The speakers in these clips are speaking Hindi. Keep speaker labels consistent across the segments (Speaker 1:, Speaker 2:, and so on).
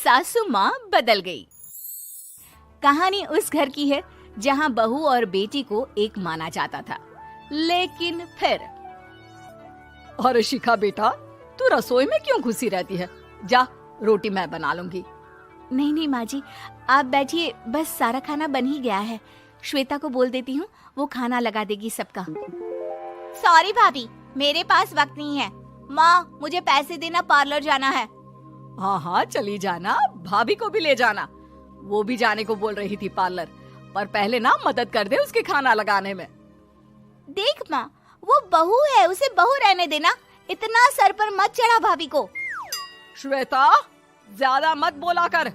Speaker 1: सासू माँ बदल गई। कहानी उस घर की है जहाँ बहू और बेटी को एक माना जाता था, लेकिन फिर
Speaker 2: अरे शिखा बेटा, तू रसोई में क्यों घुसी रहती है? जा, रोटी मैं बना लूंगी।
Speaker 1: नहीं नहीं माँ जी, आप बैठिए, बस सारा खाना बन ही गया है। श्वेता को बोल देती हूँ, वो खाना लगा देगी सबका। सॉरी भाभी, मेरे पास वक्त नहीं है। माँ, मुझे पैसे देना, पार्लर जाना है।
Speaker 2: हाँ हाँ चली जाना, भाभी को भी ले जाना। वो भी जाने को बोल रही थी पार्लर, पर पहले ना मदद कर दे उसके खाना लगाने में।
Speaker 1: देख माँ, वो बहू है, उसे बहू रहने देना, इतना सर पर मत चढ़ा भाभी को।
Speaker 2: श्वेता, ज्यादा मत बोला कर।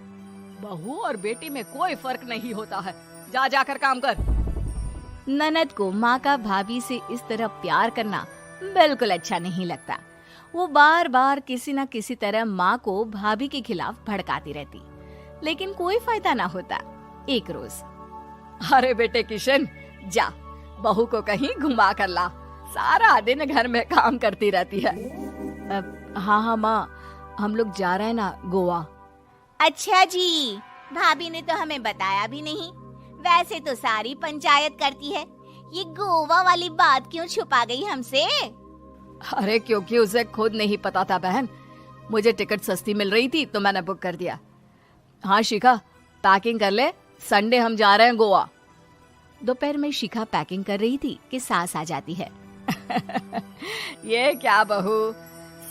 Speaker 2: बहू और बेटी में कोई फर्क नहीं होता है। जा जाकर काम कर।
Speaker 1: ननद को माँ का भाभी से इस तरह प्यार करना बिल्कुल अच्छा नहीं लगता। वो बार बार किसी न किसी तरह माँ को भाभी के खिलाफ भड़काती रहती, लेकिन कोई फायदा ना होता। एक रोज,
Speaker 2: अरे बेटे किशन, जा बहू को कहीं घुमा कर ला, सारा दिन घर में काम करती रहती है।
Speaker 1: हाँ हाँ माँ, हम लोग जा रहे हैं ना गोवा। अच्छा जी, भाभी ने तो हमें बताया भी नहीं। वैसे तो सारी पंचायत करती है, ये गोवा वाली बात क्यों छुपा गई हमसे?
Speaker 2: अरे क्योंकि उसे खुद नहीं पता था बहन। मुझे टिकट सस्ती मिल रही थी तो मैंने बुक कर दिया। हाँ शिखा, पैकिंग कर ले, संडे हम जा रहे हैं गोवा।
Speaker 1: दोपहर में शिखा पैकिंग कर रही थी कि सास आ जाती है।
Speaker 2: ये क्या बहू,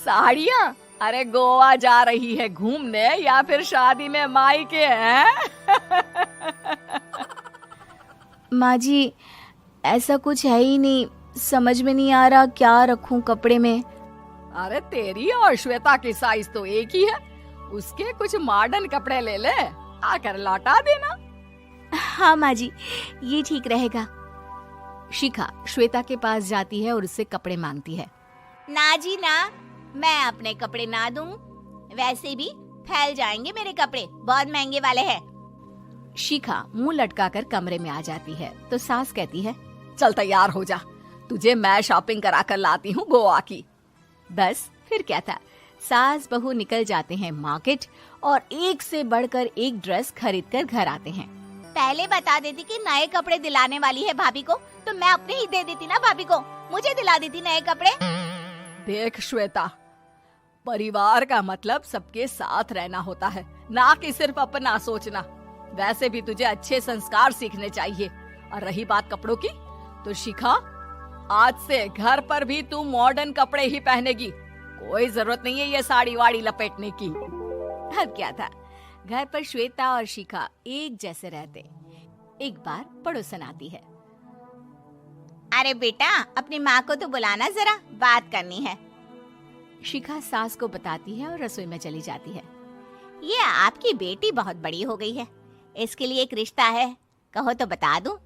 Speaker 2: साड़ियाँ? अरे गोवा जा रही है घूमने या फिर शादी में मायके हैं?
Speaker 1: माँ जी, ऐसा कुछ है ही नहीं, समझ में नहीं आ रहा क्या रखूं कपड़े में।
Speaker 2: अरे तेरी और श्वेता की साइज तो एक ही है, उसके कुछ मॉडर्न कपड़े ले ले, आकर लौटा देना।
Speaker 1: हाँ माँ जी, ये ठीक रहेगा। शिखा श्वेता के पास जाती है और उससे कपड़े मांगती है। ना जी ना, मैं अपने कपड़े ना दूं, वैसे भी फैल जाएंगे मेरे कपड़े, बहुत महंगे वाले हैं। शिखा मुंह लटकाकर कमरे में आ जाती है तो सास कहती है,
Speaker 2: चल तैयार हो जा, तुझे मैं शॉपिंग करा कर लाती हूँ गोवा की।
Speaker 1: बस फिर क्या था, सास बहू निकल जाते हैं मार्केट और एक से बढ़कर एक ड्रेस खरीद कर घर आते हैं। पहले बता देती कि नए कपड़े दिलाने वाली है भाभी को, तो मैं अपने ही दे देती ना भाभी को, मुझे दिला देती नए कपड़े।
Speaker 2: देख श्वेता, परिवार का मतलब सबके साथ रहना होता है, ना कि सिर्फ अपना सोचना। वैसे भी तुझे अच्छे संस्कार सीखने चाहिए। और रही बात कपड़ों की, तो शिखा, आज से घर पर भी तू मॉडर्न कपड़े ही पहनेगी। कोई जरूरत नहीं है ये साड़ी वाड़ी लपेटने की।
Speaker 1: अब क्या था, घर पर श्वेता और शिखा एक जैसे रहते। एक बार पड़ोसन आती है। अरे बेटा, अपनी माँ को तो बुलाना जरा, बात करनी है। शिखा सास को बताती है और रसोई में चली जाती है। ये आपकी बेटी बहुत बड़ी हो गई है, इसके लिए एक रिश्ता है, कहो तो बता दूं।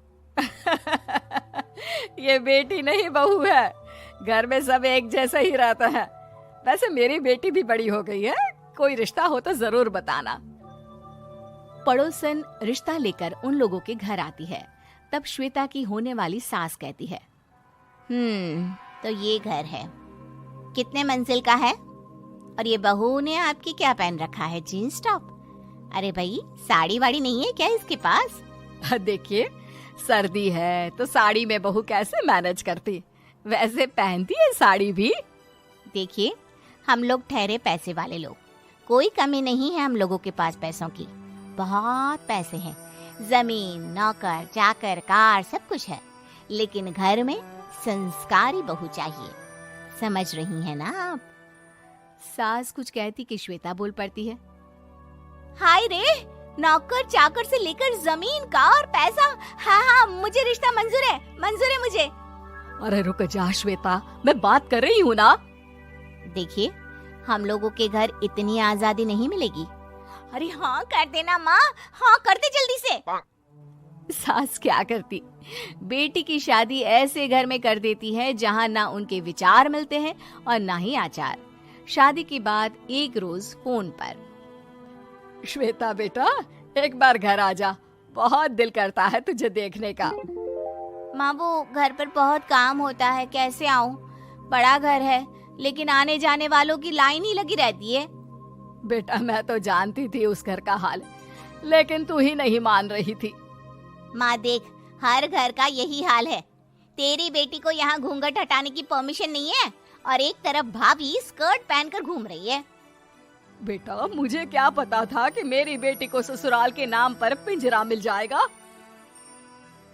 Speaker 2: ये बेटी नहीं बहू है, घर में सब एक जैसा ही रहता है। वैसे मेरी बेटी भी बड़ी हो गई है, कोई रिश्ता हो तो जरूर बताना।
Speaker 1: पड़ोसन रिश्ता लेकर उन लोगों के घर आती है। तब श्वेता की होने वाली सास कहती है, तो ये घर है, कितने मंजिल का है? और ये बहू ने आपकी क्या पहन रखा है, जीन्स टॉप? अरे भाई, साड़ी वाड़ी नहीं है क्या इसके पास?
Speaker 2: देखिए, सर्दी है तो साड़ी में बहू कैसे मैनेज करती, वैसे पहनती है साड़ी भी।
Speaker 1: देखिए, हम लोग ठहरे पैसे वाले लोग, कोई कमी नहीं है हम लोगों के पास पैसों की, बहुत पैसे हैं, जमीन, नौकर चाकर, कार, सब कुछ है, लेकिन घर में संस्कारी बहू चाहिए। समझ रही हैं ना आप? सास कुछ कहती कि श्वेता बोल पड़ती है, हाय रे, नौकर चाकर से लेकर जमीन, कार, पैसा, हाँ हाँ, मुझे रिश्ता मंजूर है मुझे।
Speaker 2: अरे रुक जा श्वेता, मैं बात कर रही हूँ ना।
Speaker 1: देखिए, हम लोगों के घर इतनी आजादी नहीं मिलेगी। अरे हाँ कर देना माँ, हाँ कर दे जल्दी से। सास क्या करती, बेटी की शादी ऐसे घर में कर देती है जहाँ ना उनके विचार मिलते हैं और ना ही आचार। शादी के बाद एक रोज फोन पर,
Speaker 2: श्वेता बेटा, एक बार घर आ जा, बहुत दिल करता है तुझे देखने का।
Speaker 1: माँ, वो घर पर बहुत काम होता है, कैसे आऊँ? बड़ा घर है, लेकिन आने जाने वालों की लाइन ही लगी रहती है।
Speaker 2: बेटा मैं तो जानती थी उस घर का हाल, लेकिन तू ही नहीं मान रही थी।
Speaker 1: माँ देख, हर घर का यही हाल है। तेरी बेटी को यहाँ घूंघट हटाने की परमिशन नहीं है और एक तरफ भाभी स्कर्ट पहनकर घूम रही है।
Speaker 2: बेटा मुझे क्या पता था कि मेरी बेटी को ससुराल के नाम पर पिंजरा मिल जाएगा।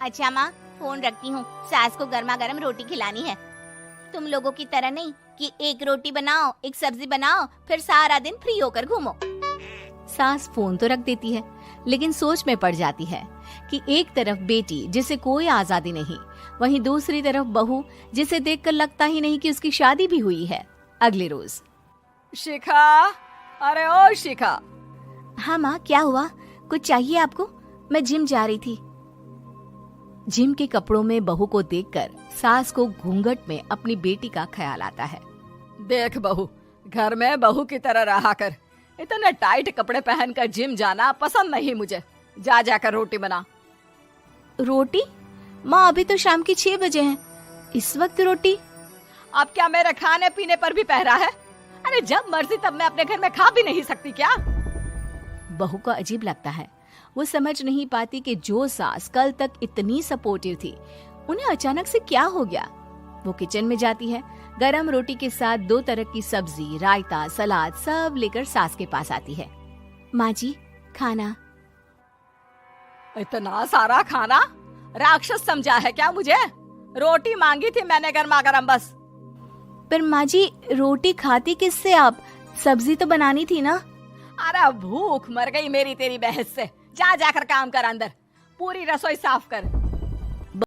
Speaker 1: अच्छा माँ, फोन रखती हूँ, सास को गर्मा गर्म रोटी खिलानी है। तुम लोगों की तरह नहीं कि एक रोटी बनाओ, एक सब्जी बनाओ, फिर सारा दिन फ्री होकर घूमो। सास फोन तो रख देती है, लेकिन सोच में पड़ जाती है कि एक तरफ बेटी जिसे कोई आजादी नहीं, वहीं दूसरी तरफ बहू जिसे देखकर लगता ही नहीं कि उसकी शादी भी हुई है। अगले रोज।
Speaker 2: शिखा, अरे ओ शिखा।
Speaker 1: हाँ माँ, क्या हुआ? कुछ चाहिए आपको? मैं जिम जा रही थी। जिम के कपड़ों में बहू को देखकर सास को घूंघट में अपनी बेटी का ख्याल आता है।
Speaker 2: देख बहू, घर में बहू की तरह रहा कर। इतने टाइट कपड़े पहनकर जिम जाना पसंद नहीं मुझे। जा जाकर रोटी बना।
Speaker 1: रोटी? माँ अभी तो शाम के 6 बजे हैं, इस वक्त रोटी?
Speaker 2: अब क्या मेरे खाने पीने पर भी पहरा है? अरे जब मर्जी तब मैं अपने घर में खा भी नहीं सकती क्या?
Speaker 1: बहू को अजीब लगता है। वो समझ नहीं पाती कि जो सास कल तक इतनी सपोर्टिव थी, उन्हें अचानक से क्या हो गया। वो किचन में जाती है, गरम रोटी के साथ 2 तरह की सब्जी, रायता, सलाद सब लेकर सास के पास आती है। माँ जी, खाना।
Speaker 2: इतना सारा खाना? राक्षस समझा है क्या मुझे? रोटी मांगी थी मैंने गर्मा गर्म बस।
Speaker 1: पर माँ जी, रोटी खाती किससे आप? सब्जी तो बनानी थी ना।
Speaker 2: अरे भूख मर गई मेरी तेरी बहस से। जा जाकर काम कर, अंदर पूरी रसोई साफ कर।